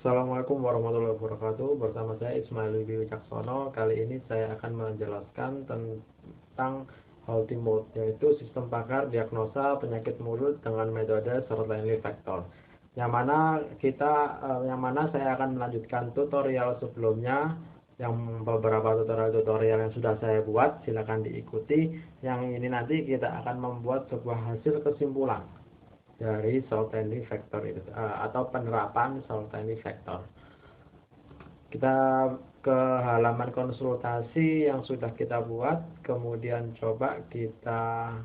Assalamualaikum warahmatullahi wabarakatuh. Bersama saya Ismail Wibi Wicaksono. Kali ini saya akan menjelaskan tentang Haltimode, yaitu sistem pakar diagnosa penyakit mulut dengan metode Certainly Factor. Yang mana saya akan melanjutkan tutorial sebelumnya, yang beberapa tutorial yang sudah saya buat, silakan diikuti. Yang ini nanti kita akan membuat sebuah hasil kesimpulan dari Certainly Factor itu, atau penerapan Certainly Factor. Kita ke halaman konsultasi yang sudah kita buat, kemudian coba kita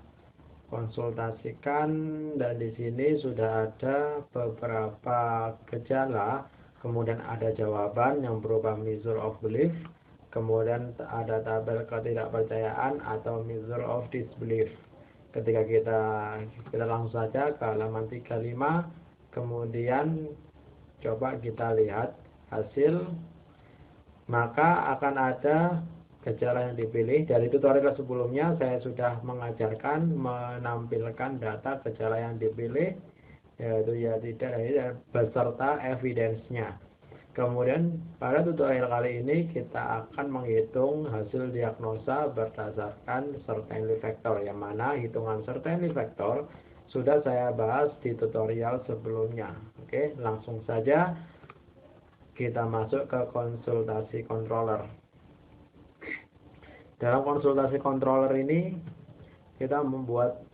konsultasikan, dan di sini sudah ada beberapa gejala, kemudian ada jawaban yang berupa measure of belief, kemudian ada tabel ketidakpercayaan atau measure of disbelief. Ketika kita langsung saja ke halaman 35, kemudian coba kita lihat hasil, maka akan ada gejala yang dipilih. Dari tutorial sebelumnya saya sudah mengajarkan menampilkan data gejala yang dipilih, yaitu ya tidak beserta evidence-nya. Kemudian pada tutorial kali ini kita akan menghitung hasil diagnosa berdasarkan Certainly Factor, yang mana hitungan Certainly Factor sudah saya bahas di tutorial sebelumnya. Oke, langsung saja kita masuk ke konsultasi controller. Dalam konsultasi controller ini kita membuat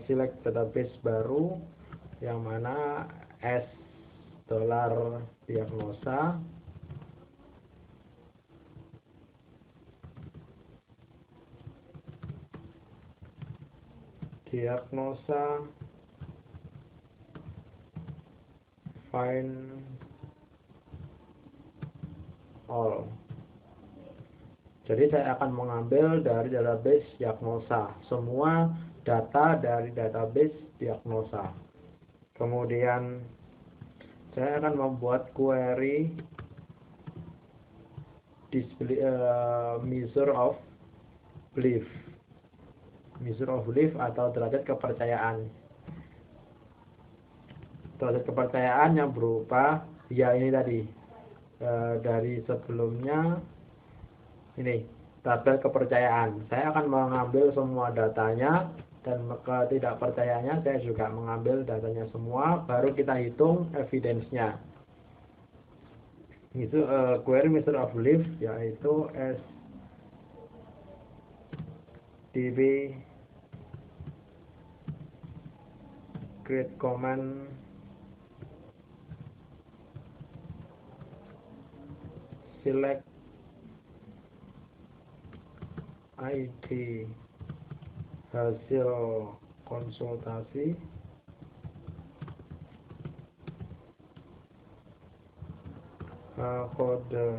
select database baru, yang mana S $ diagnosa find all. Jadi saya akan mengambil dari database diagnosa semua data dari database diagnosa. Kemudian saya akan membuat query measure of belief atau derajat kepercayaan. Derajat kepercayaan yang berupa ya ini tadi, dari sebelumnya ini tabel kepercayaan. Saya akan mengambil semua datanya, dan ketidakpercayaannya saya juga mengambil datanya semua, baru kita hitung evidence-nya. Itu query measure of belief, yaitu SDB create command select ID hasil konsultasi, kode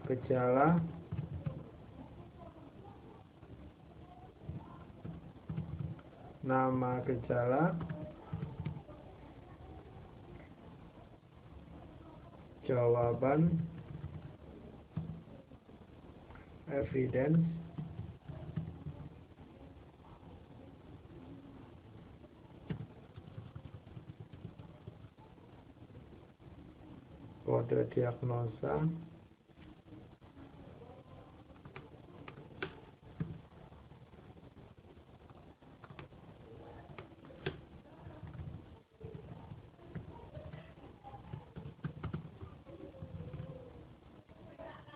gejala, nama gejala, jawaban, evidence, kode diagnosa,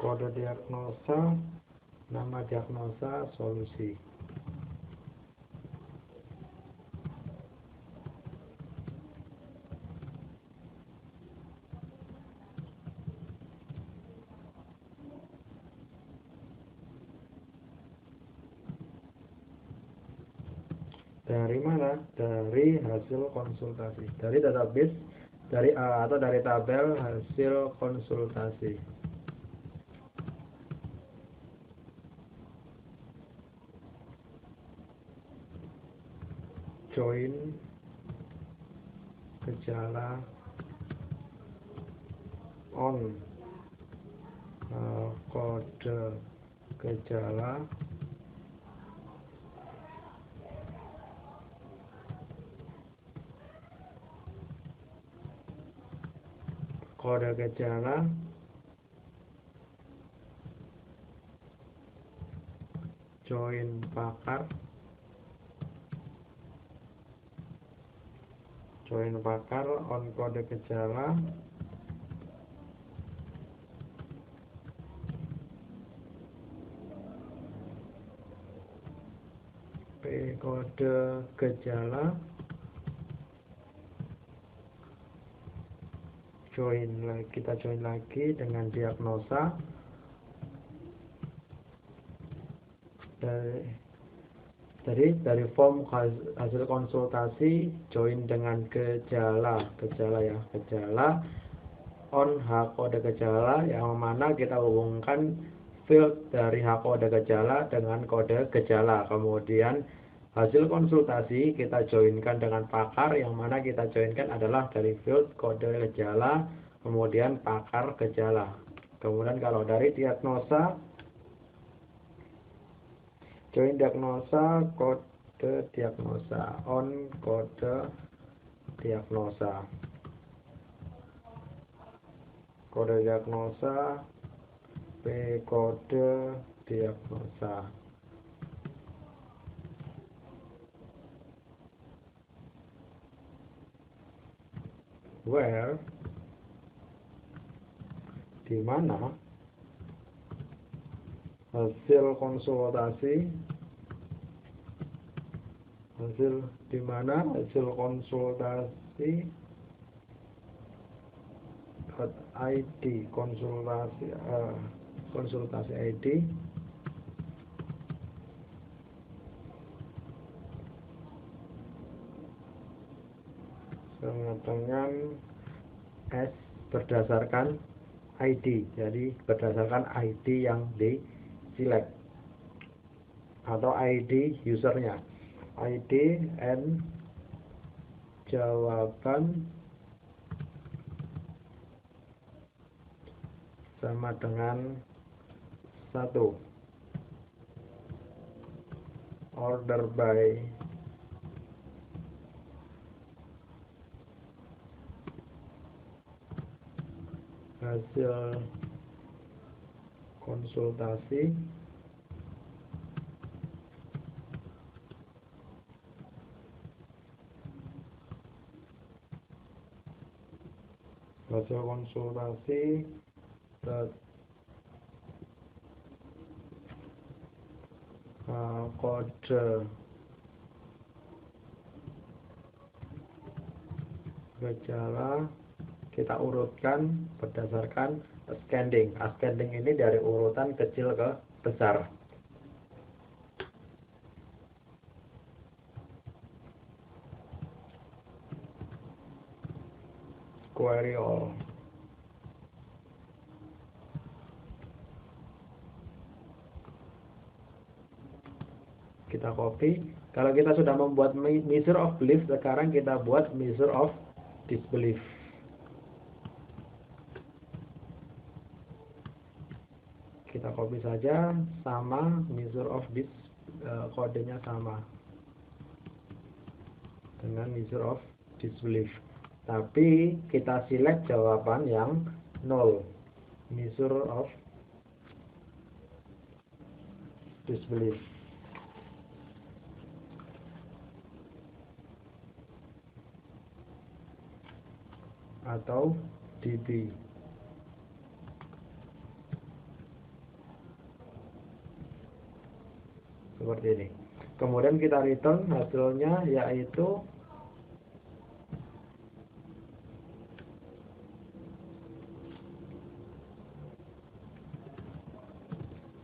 kode diagnosa, nama diagnosa, solusi. Dari mana? Dari hasil konsultasi, dari database, atau dari tabel hasil konsultasi. Join gejala on kode gejala kode gejala, join pakar, on kode gejala, P kode gejala, kita join lagi dengan diagnosa. Dari form hasil konsultasi join dengan gejala on H kode gejala, yang mana kita hubungkan field dari H kode gejala dengan kode gejala. Kemudian hasil konsultasi kita joinkan dengan pakar, yang mana kita joinkan adalah dari field kode gejala kemudian pakar gejala. Kemudian kalau dari diagnosa, join diagnosa, kode diagnosa, on kode diagnosa, P kode diagnosa. Where, di mana hasil konsultasi ID, konsultasi ID sama dengan S berdasarkan ID, jadi berdasarkan ID yang di select atau ID usernya, ID and jawaban sama dengan 1, order by hasil konsultasi kode gejala kita urutkan berdasarkan ascending. Ascending ini dari urutan kecil ke besar. Query all. Kita copy. Kalau kita sudah membuat measure of belief, sekarang kita buat measure of disbelief. Kita copy saja, sama measure of kodenya sama dengan measure of disbelief. Tapi kita select jawaban yang 0, measure of disbelief. Atau DB. Seperti ini. Kemudian kita return hasilnya, yaitu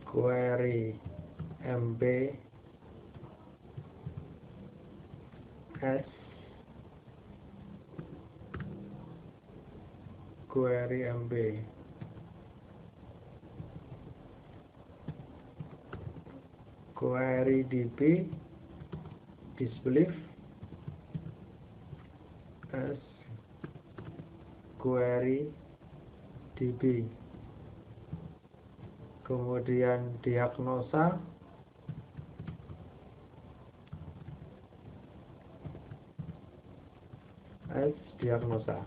query MB S query MB query DB disbelief as query DB. Kemudian diagnosa as diagnosa.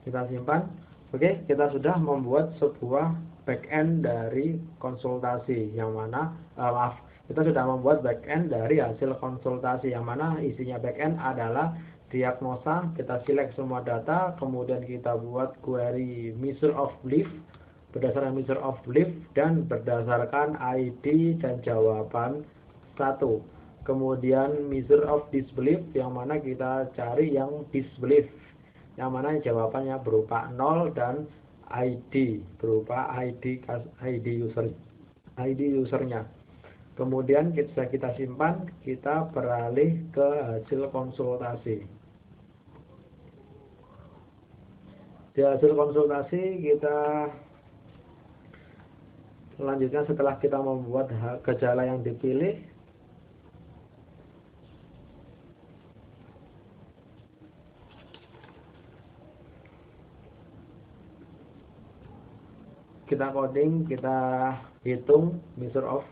Kita simpan. Oke, kita sudah membuat sebuah backend dari konsultasi yang mana kita sudah membuat backend dari hasil konsultasi yang mana isinya backend adalah diagnosa. Kita select semua data, kemudian kita buat query measure of belief berdasarkan measure of belief dan berdasarkan ID dan jawaban satu. Kemudian measure of disbelief yang mana kita cari yang disbelief, yang mana jawabannya berupa 0 dan ID berupa ID usernya. Kemudian kita simpan, kita beralih ke hasil konsultasi. Di hasil konsultasi kita selanjutnya setelah kita membuat gejala yang dipilih, kita coding, kita hitung measure of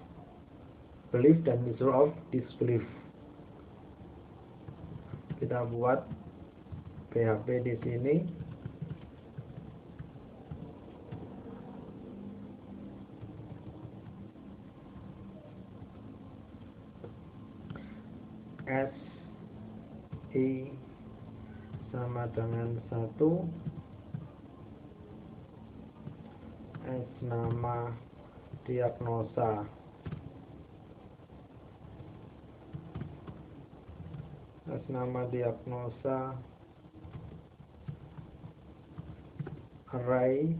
belief dan measure of disbelief. Kita buat PHP di sini. SI sama dengan 1, S nama diagnosa, S nama diagnosa, array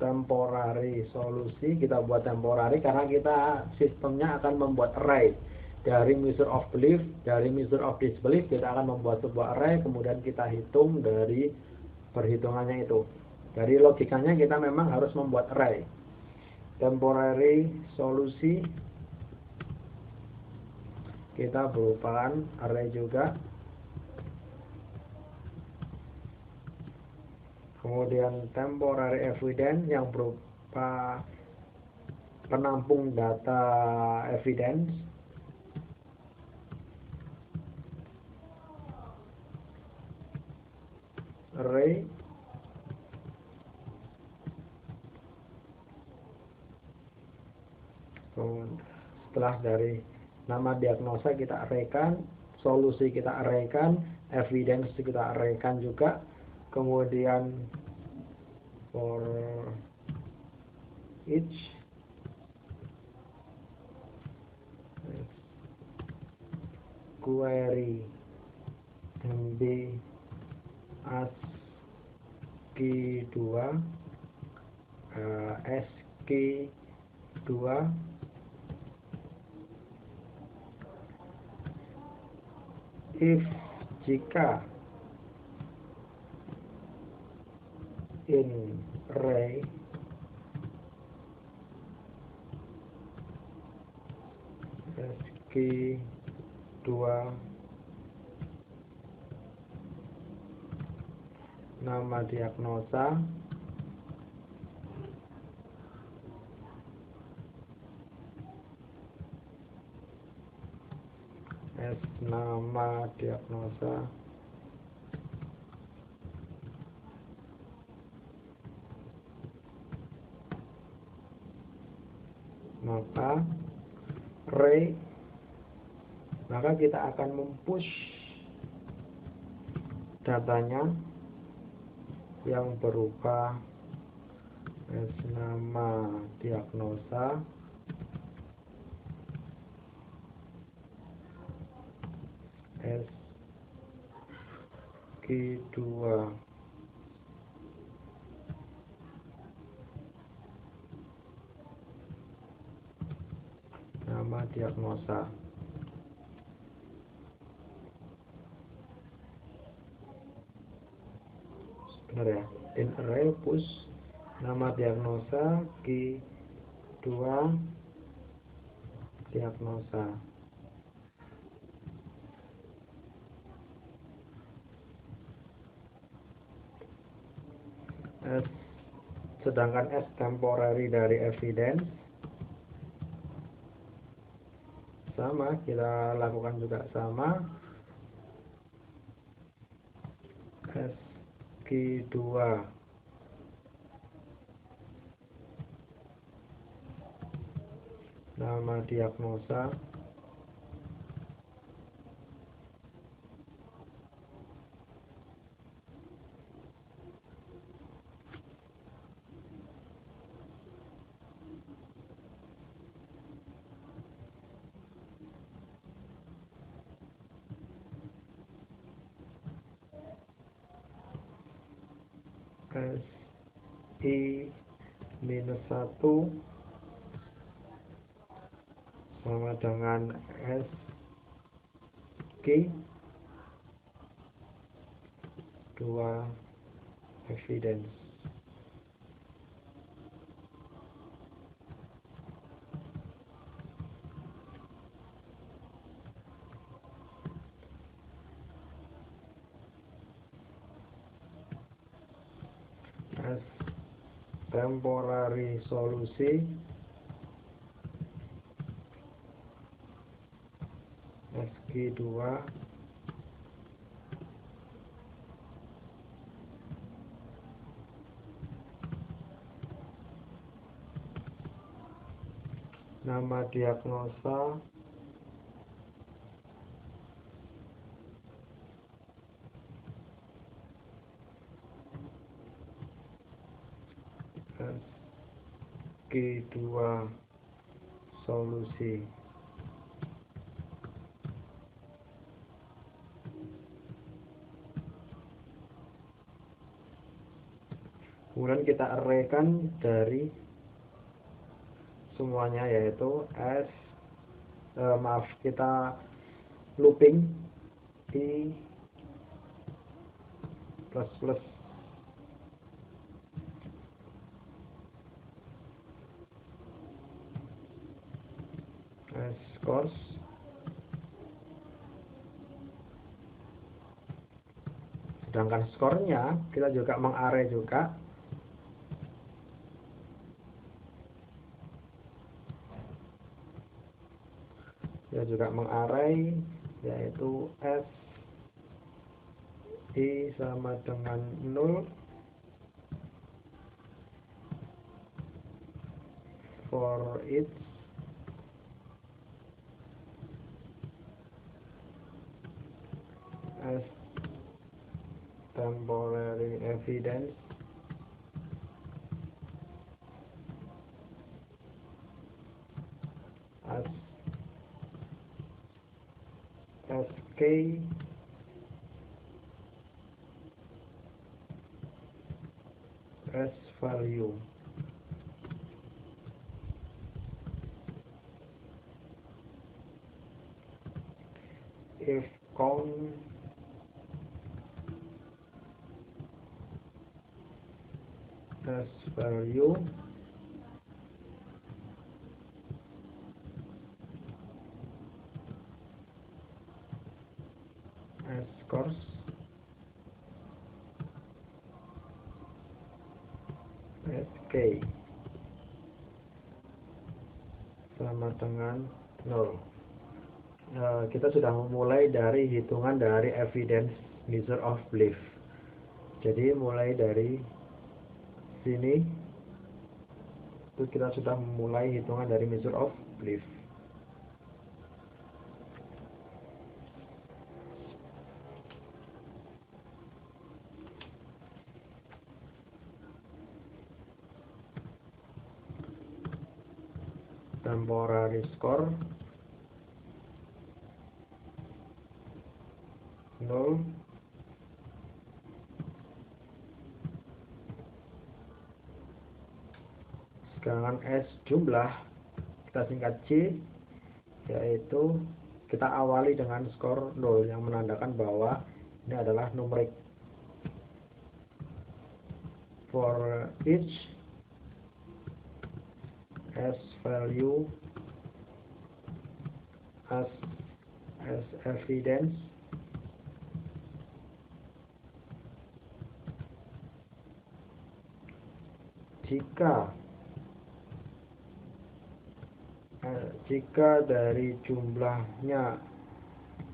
temporary solusi. Kita buat temporary karena kita sistemnya akan membuat array dari measure of belief, dari measure of disbelief. Kita akan membuat sebuah array, kemudian kita hitung dari perhitungannya itu. Dari logikanya kita memang harus membuat array. Temporary solusi kita berupa array juga. Kemudian temporary evidence yang berupa penampung data evidence. Array setelah dari nama diagnosa kita arraykan, solusi kita arraykan, evidence kita arraykan juga. Kemudian for each query MB ASCII 2 ASCII 2 if jika in array ASCII 2 nama diagnosa S nama diagnosa maka array, maka kita akan mempush datanya yang berupa S nama diagnosa ASCII 2 nama diagnosa. Benar ya, in array push nama diagnosa key 2 diagnosa. Sedangkan S temporary dari evidence sama, kita lakukan juga sama. SQ2 nama diagnosa, SI-1 sama dengan SQ2 evidence. Temporary solusi, SQ2 nama diagnosa, SQ2 solusi. Kemudian kita arraykan dari semuanya, yaitu kita looping I plus scores sedangkan skornya kita juga mengarray juga, yaitu SI sama dengan 0 for each as temporary evidence as SK as value. If count as value, as scores, SK sama dengan 0. Kita sudah memulai dari hitungan dari evidence measure of belief. Jadi mulai dari sini itu kita sudah memulai hitungan dari measure of belief. Temporary score 0, sedangkan S jumlah kita singkat J, yaitu kita awali dengan skor 0 yang menandakan bahwa ini adalah numerik. For each S value as evidence jika jika dari jumlahnya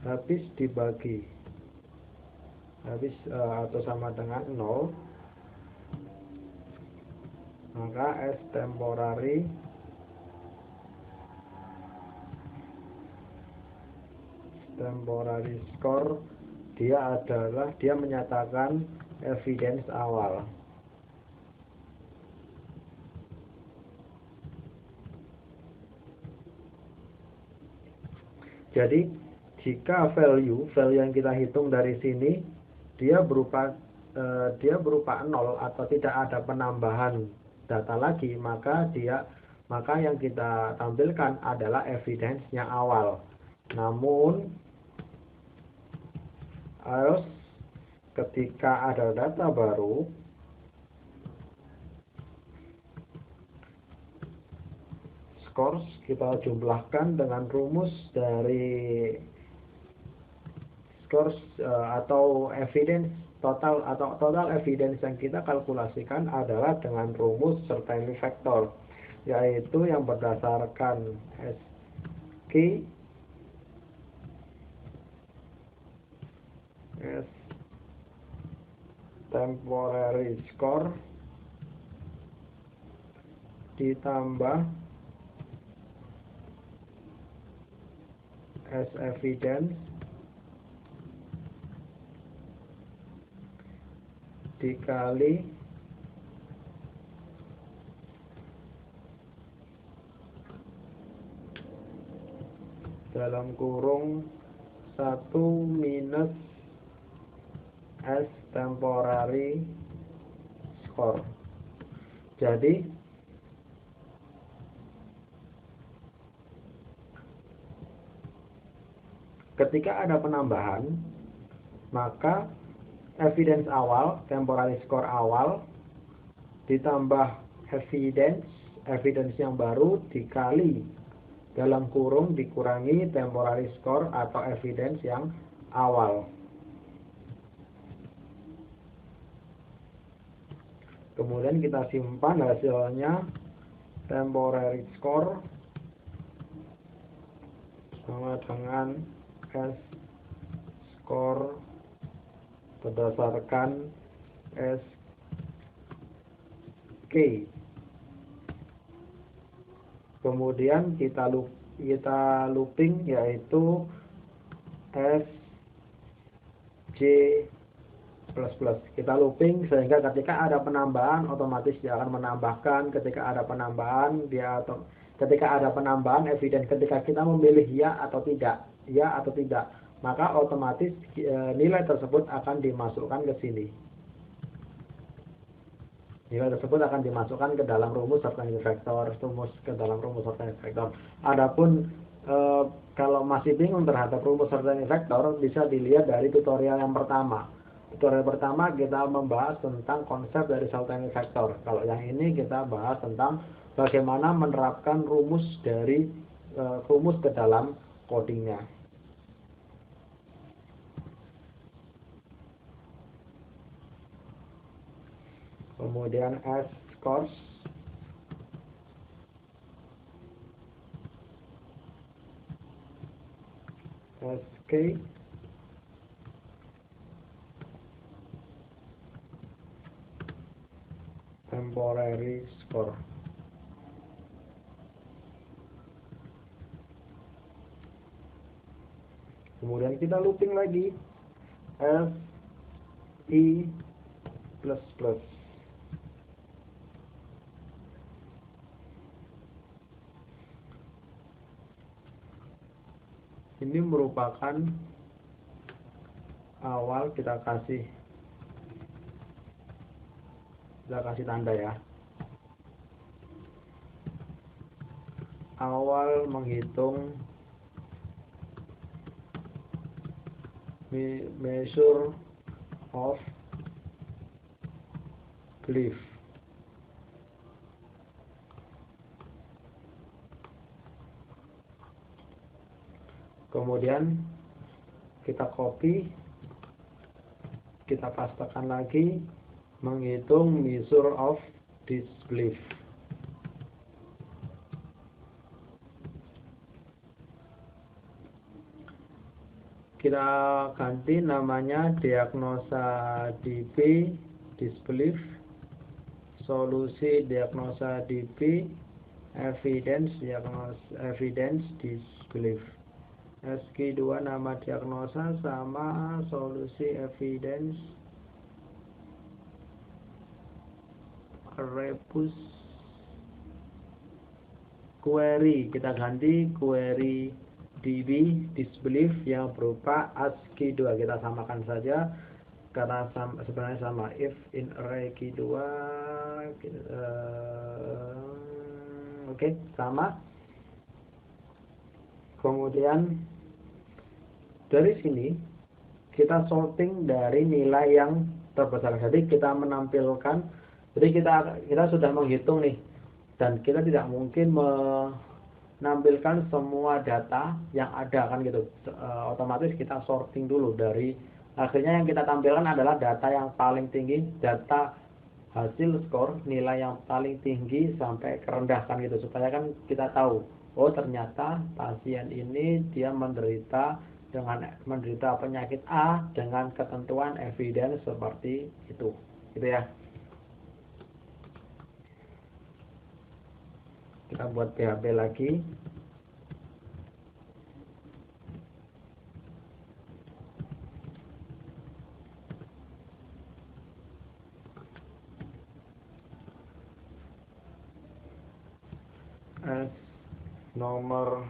habis dibagi atau sama dengan 0, maka S temporary score dia menyatakan evidence awal. Jadi jika value yang kita hitung dari sini dia berupa 0 atau tidak ada penambahan data lagi, maka yang kita tampilkan adalah evidence-nya awal. Namun harus ketika ada data baru, scores kita jumlahkan dengan rumus dari scores atau evidence total evidence yang kita kalkulasikan adalah dengan rumus certainty factor, yaitu yang berdasarkan SK S temporary score ditambah S evidence dikali dalam kurung 1 minus S temporary score. Jadi ketika ada penambahan, maka evidence awal, temporary score awal ditambah evidence yang baru dikali dalam kurung dikurangi temporary score atau evidence yang awal. Kemudian kita simpan hasilnya, temporary score sama dengan S score berdasarkan SK. Kemudian kita looping, yaitu SJ++. Kita looping sehingga ketika ada penambahan otomatis dia akan menambahkan, ketika ada penambahan evidence, ketika kita memilih ya atau tidak, maka otomatis nilai tersebut akan dimasukkan ke sini. Nilai tersebut akan dimasukkan ke dalam rumus certainty factor, Adapun kalau masih bingung terhadap rumus certainty factor, bisa dilihat dari tutorial yang pertama. Tutorial pertama kita membahas tentang konsep dari certainty factor. Kalau yang ini kita bahas tentang bagaimana menerapkan rumus ke dalam codingnya. Kemudian S scores SK temporary score. Kemudian kita looping lagi FI++. Ini merupakan awal, kita kasih tanda ya. Awal menghitung measure of belief. Kemudian kita copy, kita pastekan lagi, menghitung measure of disbelief. kita ganti namanya diagnosa DB disbelief, solusi diagnosa DB, evidence disbelief. SQ2 nama diagnosa sama solusi evidence rebus query, kita ganti query DB disbelief yang berupa ASCII2, kita samakan saja karena sebenarnya sama. If in array Q2 oke, sama. Kemudian dari sini kita sorting dari nilai yang terbesar. Jadi kita menampilkan, jadi kita sudah menghitung nih, dan kita tidak mungkin menampilkan semua data yang ada kan gitu. Otomatis kita sorting dulu dari, akhirnya yang kita tampilkan adalah data yang paling tinggi, data hasil skor nilai yang paling tinggi sampai kerendah kan gitu, supaya kan kita tahu, oh ternyata pasien ini dia menderita penyakit A dengan ketentuan evidence seperti itu, gitu ya. Kita buat PHP lagi. S nomor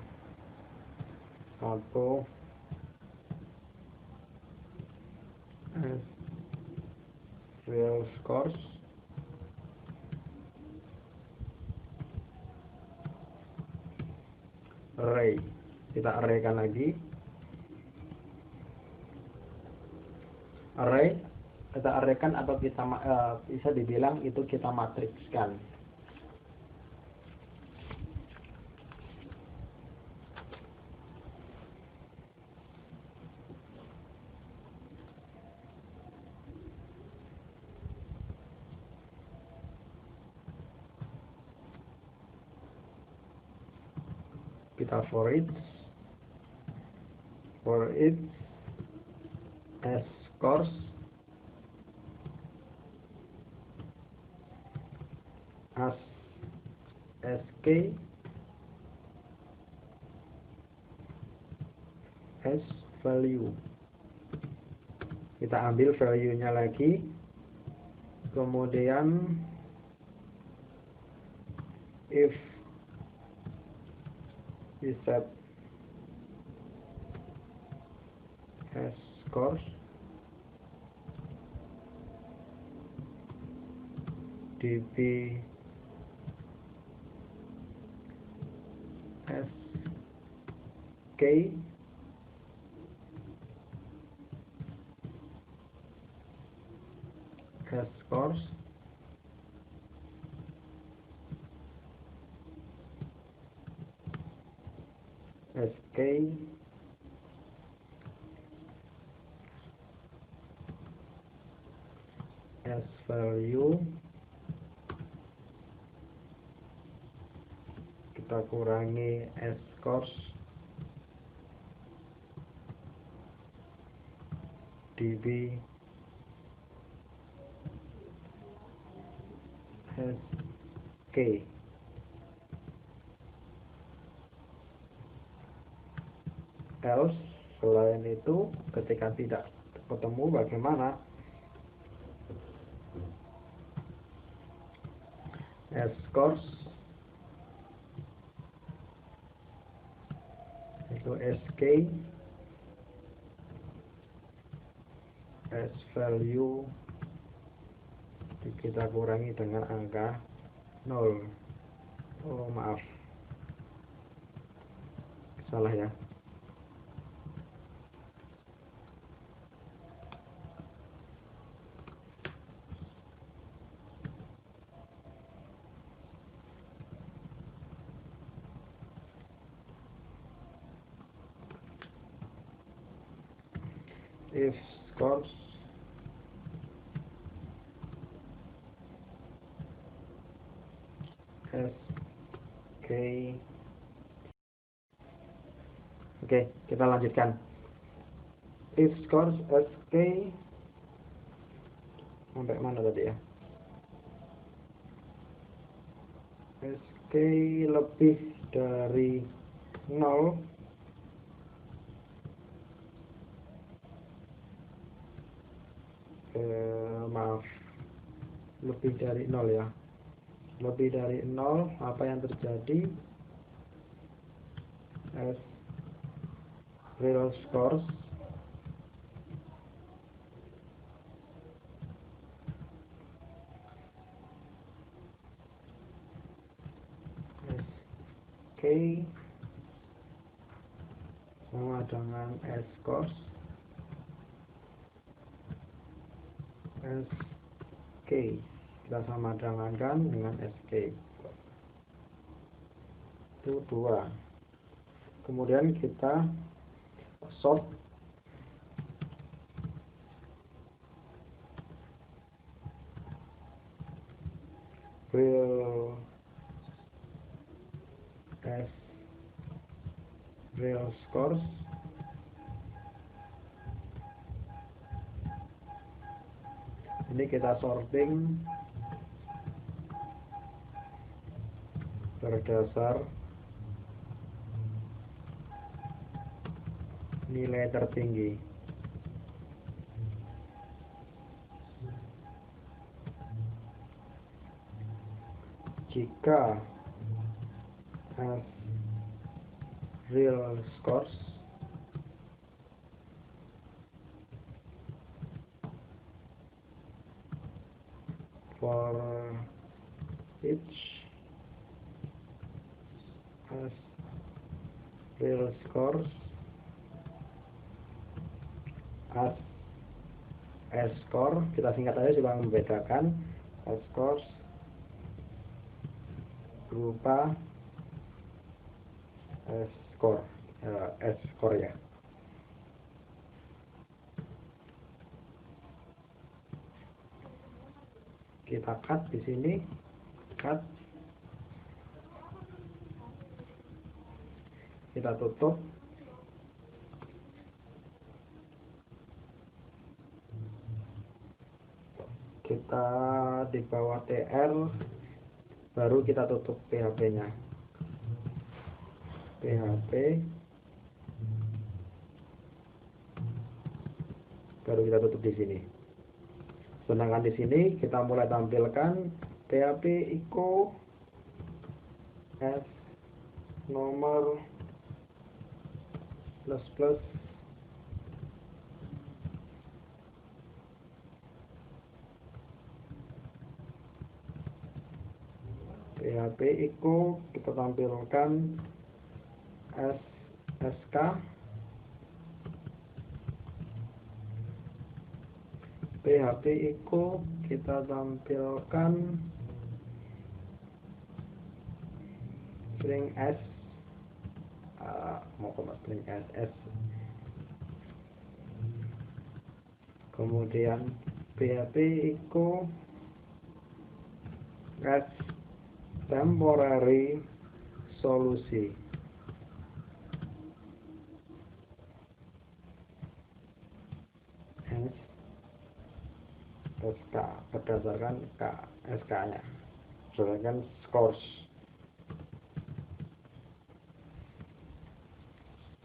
1, S real scores, array, kita arraykan lagi. Array kita arraykan atau kita bisa dibilang itu kita matrikskan. Kita for each S scores as SK as value. Kita ambil value-nya lagi, kemudian if we set S scores DB SK S scores SK as value, kita kurangi S scores DB SK. Else, selain itu ketika tidak ketemu bagaimana? S scores itu SK S value kita kurangi dengan angka 0. Oh maaf, salah ya. If scores SK. Oke, kita lanjutkan. if scores SK sampai mana tadi ya, SK lebih dari 0 maaf, lebih dari 0 ya, lebih dari 0 apa yang terjadi? As real scores SK sama dengan S scores SK, kita sama dengan SK itu 2. Kemudian kita sort real as real scores ini kita sorting berdasar nilai tertinggi. Jika as real scores for each as real scores as S score, kita singkat aja supaya membedakan. S scores berupa S score ya. Kita cut di sini, cut, kita tutup. Kita di bawah TR, baru kita tutup PHP-nya. PHP, baru kita tutup di sini. Sedangkan di sini kita mulai tampilkan PHP echo S nomor plus PHP echo kita tampilkan SK PHP echo kita tampilkan string S string SS, kemudian PHP echo as temporary solusi. SK berdasarkan SK-nya, berdasarkan scores.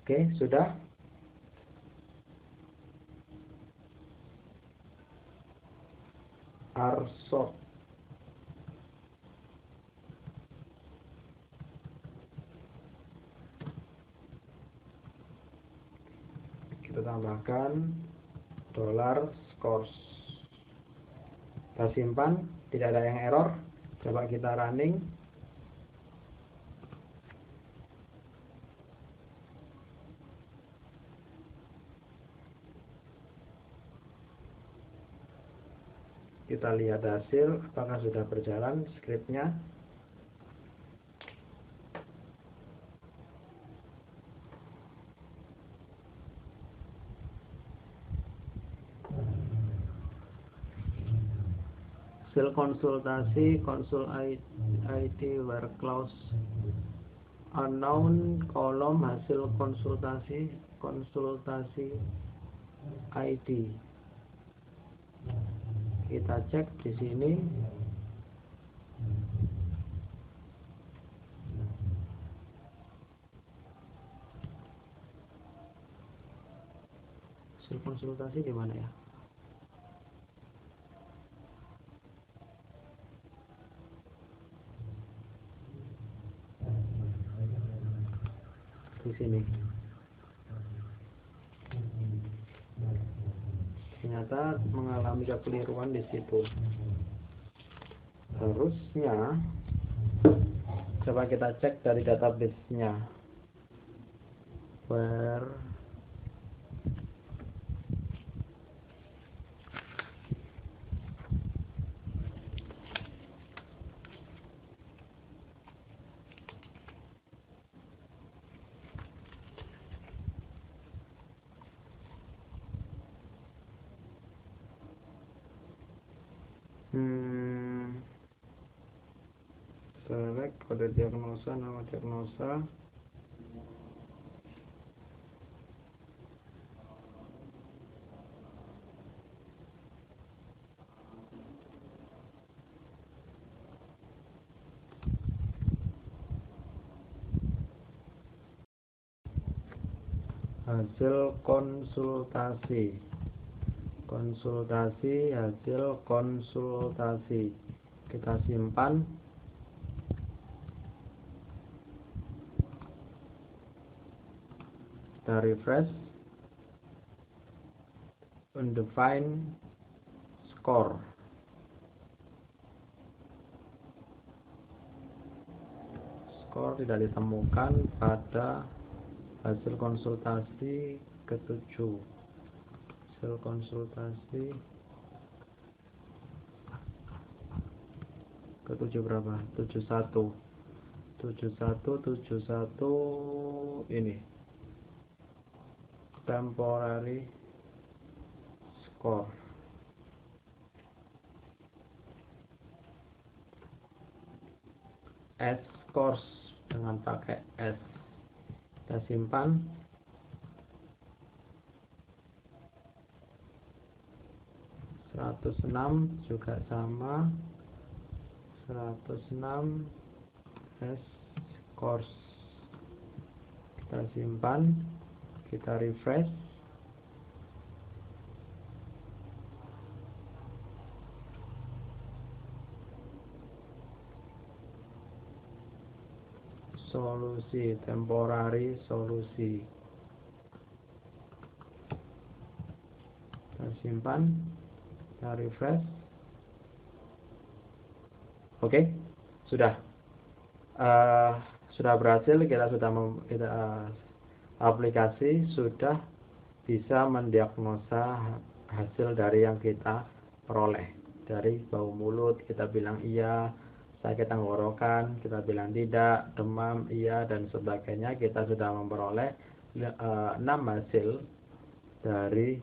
Oke, sudah. Rsort kita tambahkan $scores. Kita simpan, tidak ada yang error. Coba kita running. Kita lihat hasil, apakah sudah berjalan scriptnya. Hasil konsultasi, konsul ID where clause unknown, kolom hasil konsultasi ID. Kita cek di sini. Hasil konsultasi di mana ya? Di sini. Ternyata mengalami kekeliruan di situ. Harusnya coba kita cek dari database-nya. Where select kode diagnosa, nama diagnosa. Hasil konsultasi. Hasil konsultasi. Kita simpan. Kita refresh. Undefined score. Skor tidak ditemukan pada hasil konsultasi ke-7. Hasil konsultasi ke-7 berapa? 71 ini temporary score. S-scores dengan pakai S. Kita simpan. (106) juga sama. 106 S-scores. Kita simpan. Kita refresh. Solusi, temporary solusi. Kita simpan, kita refresh. Oke, sudah berhasil. Kita aplikasi sudah bisa mendiagnosa hasil dari yang kita peroleh. Dari bau mulut kita bilang iya, sakit tenggorokan kita bilang tidak, demam iya, dan sebagainya. Kita sudah memperoleh 6 hasil dari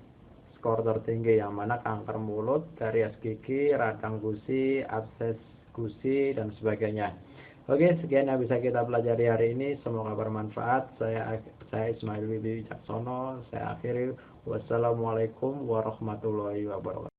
skor tertinggi, yang mana kanker mulut, karies gigi, radang gusi, abses gusi, dan sebagainya. Oke, sekian yang bisa kita pelajari hari ini. Semoga bermanfaat. Saya Ismail Wibi Wicaksono. Saya akhiri. Wassalamualaikum warahmatullahi wabarakatuh.